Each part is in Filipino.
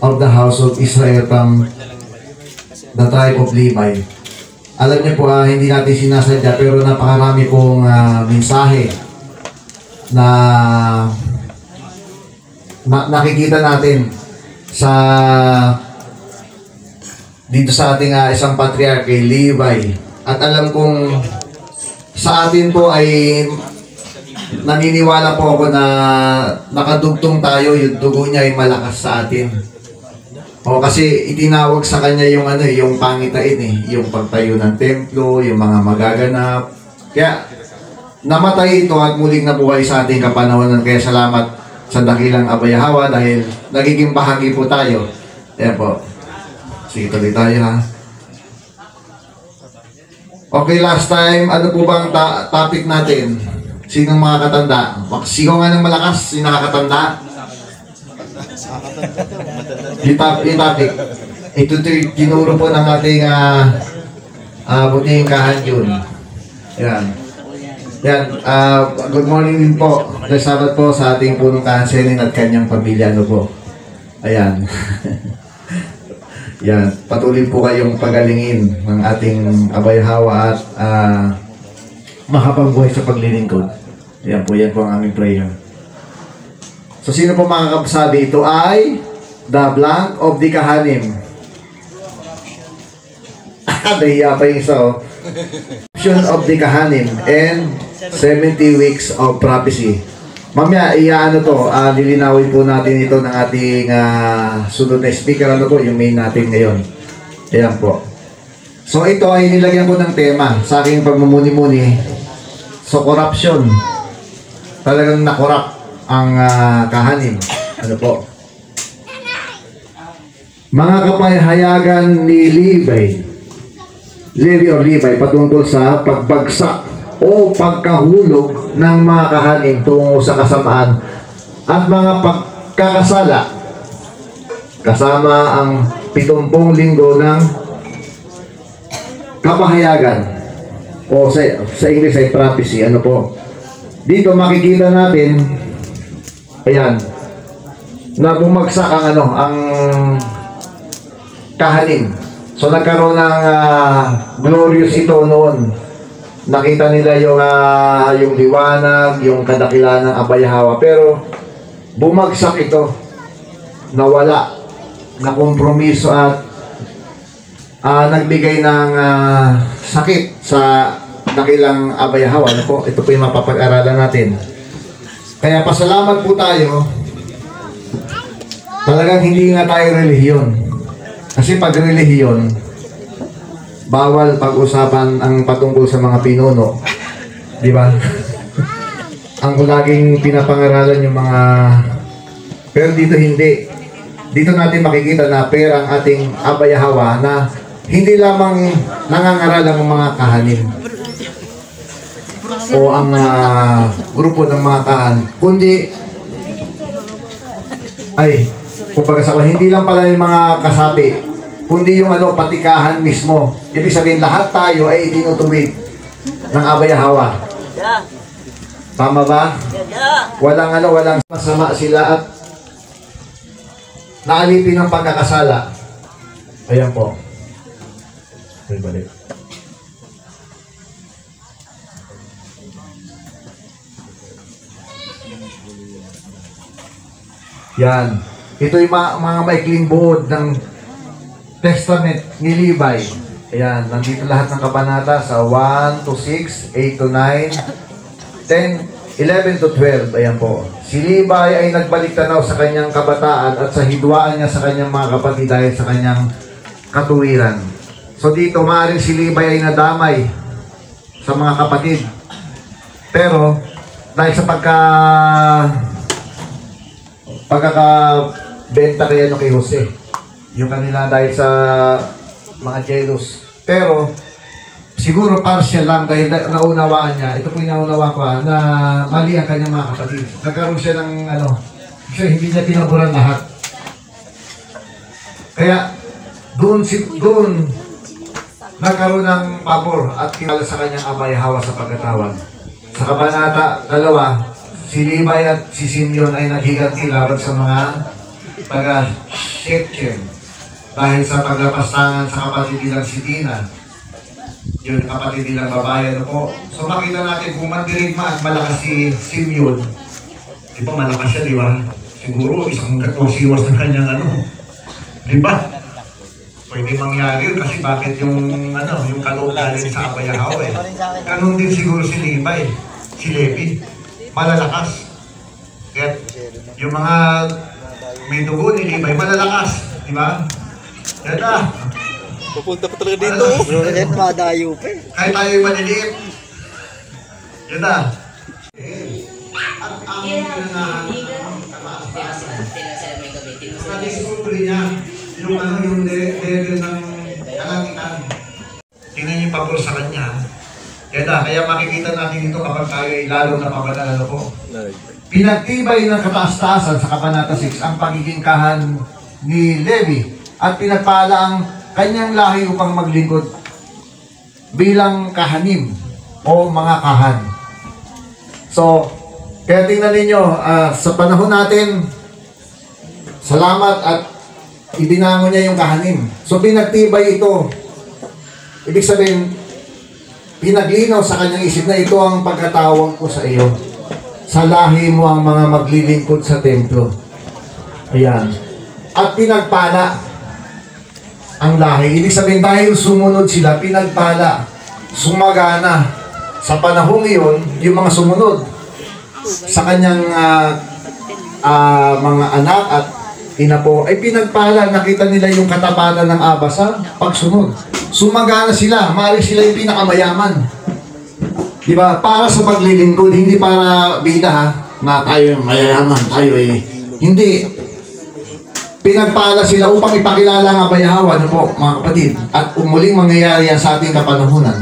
of the house of Israel from the tribe of Levi. Alam niyo po, hindi natin sinasadya pero napakarami pong mensahe na nakikita natin sa dito sa ating isang patriarche, Levi. At alam kong sa atin po ay naniniwala po ako na nakadugtong tayo, yung dugo niya ay malakas sa atin. O kasi itinawag sa kanya yung yung pangitain yung pagtayo ng templo, yung mga magaganap. Kaya namatay ito at muling nabuhay sa ating kapanahonan. Kaya salamat sa dakilang Abay Hawa dahil nagiging bahagi po tayo. Ayan po. Sige, tuloy tayo ha. Okay, last time, ano po bang topic natin? Sinong mga katanda? Sigaw nga ng malakas, sino nakakatanda? Yung topic. Ito tinuro po ng ating buting kahanjun. Yan. Yan. Good morning din po. Salamat po sa ating punong kahanselin at kanyang pamilya. Ano po? Ayan. Yan. Patuloy po kayong pagalingin ng ating Abay Hawa at makapagbuhay sa paglilingkod. Yan po ang aming prayer. So, sino po makakasabi? Ito ay the blank of the Kahanim. Nahiya pa yung isa, oh. Of the Kahanim and 70 weeks of prophecy. Mamaya, lilinawin po natin ito ng ating sunod na speaker. Ano po, yung main natin ngayon. Ayan po. So, ito ay nilagyan ko ng tema sa aking pagmumuni-muni. So, corruption. Talagang nakorap ang kahanim. Ano po? Mga kapahayagan ni Levi patungkol sa pagbagsak o pagkahulog ng mga kahanim tungo sa kasamaan at mga pagkakasala kasama ang 70 linggo ng kapahayagan o sa English ay prophecy. Ano po? Dito makikita natin, ayan, na bumagsak ang kahanim. So nagkaroon ng glorious ito noon. Nakita nila yung liwanag, yung kadakilaan ng Abay Hawa. Pero bumagsak ito, nawala, nakompromiso at nagbigay ng sakit sa dakilang Abay Hawa. Ano po? Ito po yung mapapag-aralan natin. Kaya pasalamat po tayo. Talagang hindi nga tayo relihiyon. Kasi pag relihiyon, bawal pag-usapan ang patungkol sa mga pinuno. Di ba? Ang laging pinapangaralan yung mga... Pero dito hindi. Dito natin makikita na pera ang ating Abay Hawa na hindi lamang nangangaral ang mga kahanim o ang grupo ng mga kahan, kundi hindi lang pala yung mga kasapi, kundi yung patikahan mismo. Ibig sabihin, lahat tayo ay itinutuwid ng Abay Hawa. Tama ba? Walang masama sila at naalipin ng pagkakasala. Ayan po. Balik. Yan. Ito yung mga maikling buod ng Testament ni Levi. Ayan. Nandito lahat ng kabanata sa 1 to 6, 8 to 9, 10, 11 to 12. Ayan po. Si Levi ay nagbalik tanaw sa kanyang kabataan at sa hidwaan niya sa kanyang mga kapatid dahil sa kanyang katuwiran. So dito, maaaring si Levi ay nadamay sa mga kapatid. Pero, dahil sa pagkakabenta kay Jose, yung kanila dahil sa mga jealous. Pero, siguro partial lang dahil naunawaan niya. Ito po yung naunawaan ko na mali ang kanyang mga kapatid. Nagkaroon siya ng kasi hindi niya pinaburan lahat. Kaya, doon nagkaroon ng pabor at kilala sa kanyang Abay Hawa sa pagkatawag. Sa kabanata 2, si Levi at si Simeon ay naghiganti laban sa mga taga Shechem dahil sa paglapastangan sa kapatid nilang si Dina, yun kapatid nilang babae, ano po. So makita natin kung mandirigma at malakas si Simeon, di ba malakas siya, di ba? Siguro isang katosiwas ng kanyang ano, di ba? Pwede mangyari yun kasi bakit yung kaloob galing sa Abayahaw eh. Ganun din siguro si Levi, malalakas. Kaya yung mga may dugo ni Levi, malalakas, di ba? Yan na. Pupunta pa talaga dito. Yan, madayo pa eh. Kahit tayo'y maliliit. Yan na. At ang pinanahan ng kataas-taasan, na-discover niya yung level ng kalangitan. Tingnan niyo yung pabor sa kanya. Yan na, kaya makikita natin ito kapag tayo ay lalo na pabanalo po. Pinagtibay ng kataas-taasan sa Kabanata 6 ang pagiging kahan ni Levi at pinagpala ang kanyang lahi upang maglingkod bilang kahanim o mga kahan. So, kaya tingnan ninyo, sa panahon natin, salamat at ibinangon niya yung kahanim. So, pinagtibay ito. Ibig sabihin, pinaglinaw sa kanyang isip na ito ang pagkatawag ko sa iyo. Sa lahi mo ang mga maglilingkod sa templo. Ayan. At pinagpala ang lahi. Ibig sabihin, dahil sumunod sila, pinagpala, sumagana. Sa panahong iyon, yung mga sumunod sa kanyang mga anak at ina po, ay pinagpala, nakita nila yung katapatan ng Aba sa pagsunod. Sumagana sila, maaari sila yung pinakamayaman. Diba? Para sa paglilingkod, hindi para bida ha, na tayo mayayaman, tayo eh. Hindi. Pinagpala sila upang ipakilala ang Abayahaw, ano po, mga kapatid. At umuling mangyayari yan sa ating kapanahunan.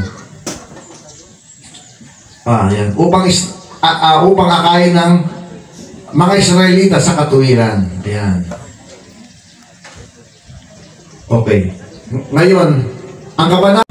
Yan. Upang akayin ng mga Israelita sa katuwiran. Yan. Okay. Ngayon, ang kabanata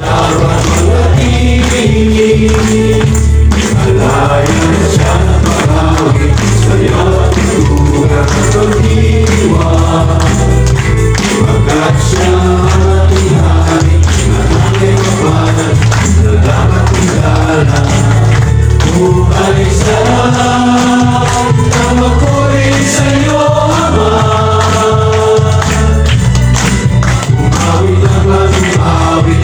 Umawit ang maging awit,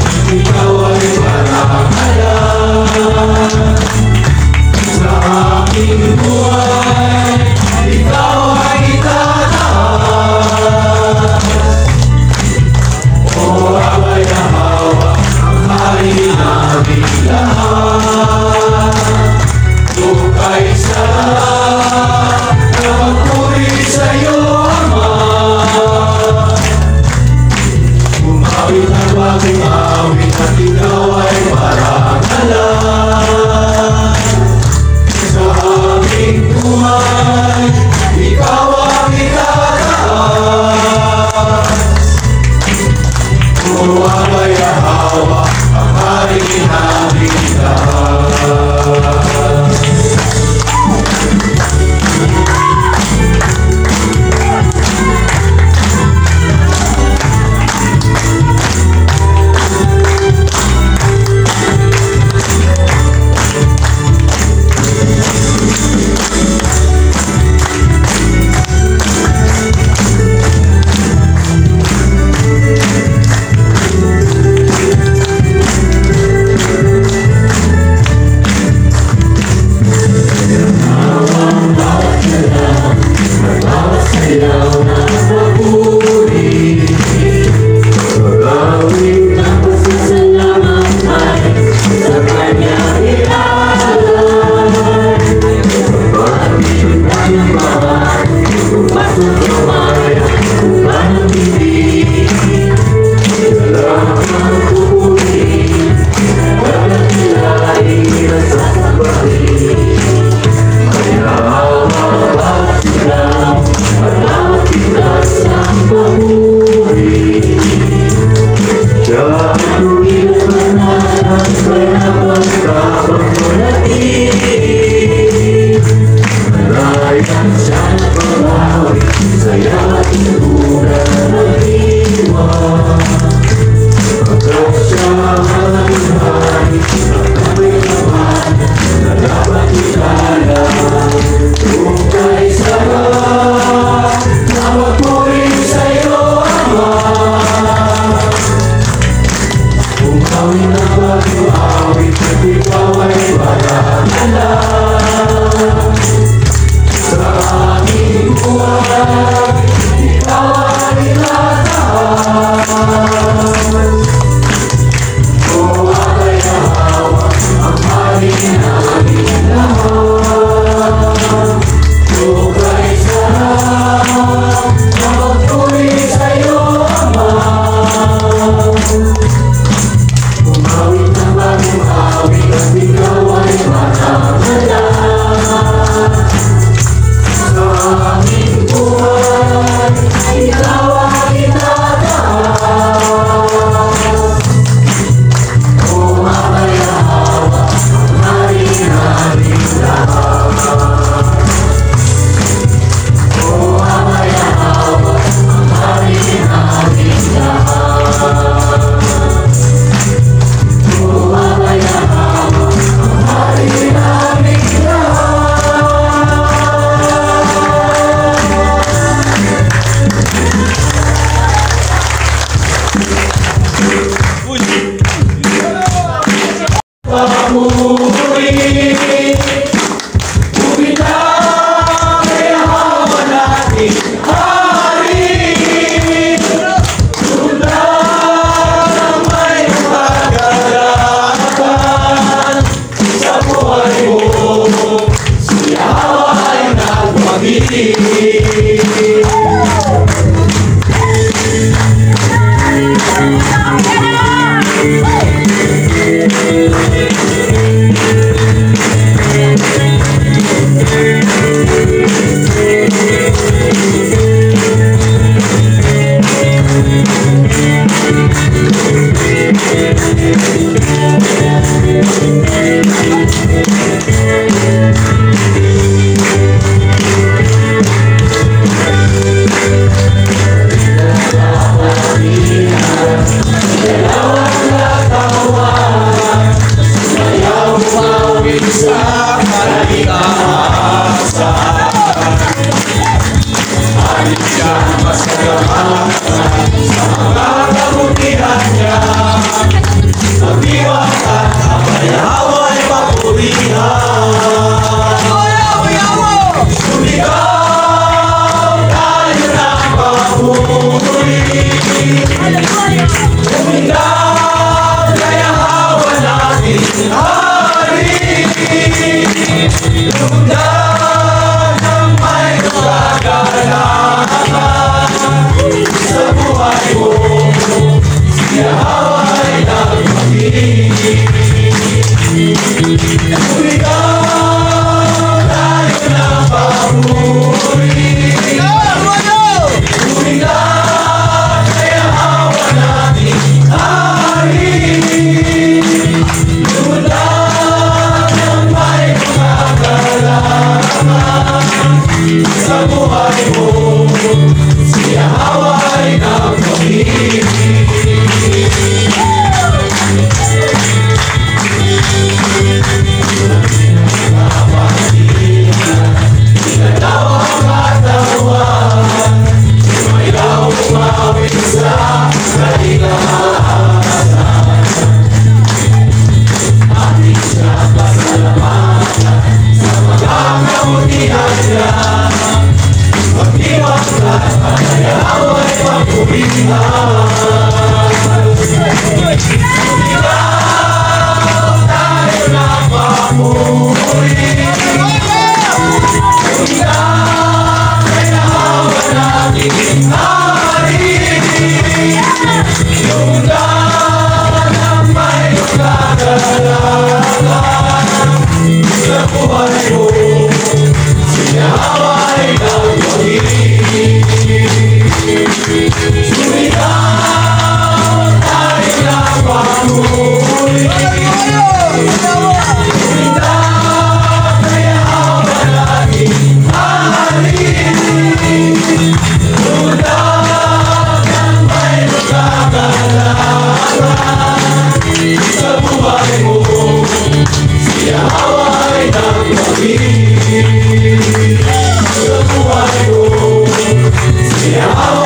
Yeah.